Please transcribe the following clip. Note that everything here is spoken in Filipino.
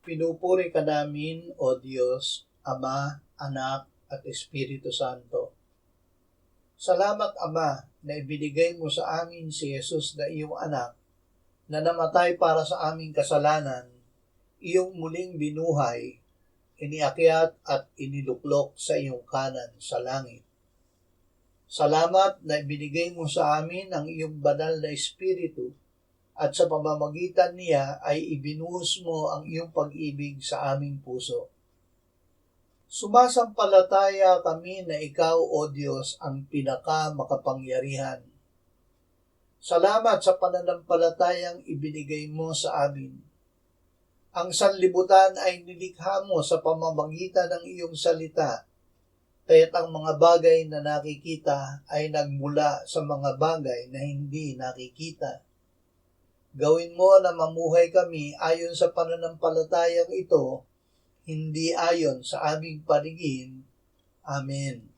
Pinupuri ka namin, O Diyos, Ama, Anak, at Espiritu Santo. Salamat, Ama, na ibinigay mo sa amin si Jesus na iyong anak, na namatay para sa aming kasalanan, iyong muling binuhay, iniakyat at iniluklok sa iyong kanan sa langit. Salamat na ibinigay mo sa amin ang iyong banal na Espiritu, at sa pamamagitan niya ay ibinuhos mo ang iyong pag-ibig sa aming puso. Sumasampalataya kami na ikaw, O Diyos, ang pinakamakapangyarihan. Salamat sa pananampalatayang ibinigay mo sa amin. Ang sanlibutan ay nilikha mo sa pamamagitan ng iyong salita, kaya't ang mga bagay na nakikita ay nagmula sa mga bagay na hindi nakikita. Gawin mo na mamuhay kami ayon sa pananampalatayang ito, hindi ayon sa aming paningin. Amen.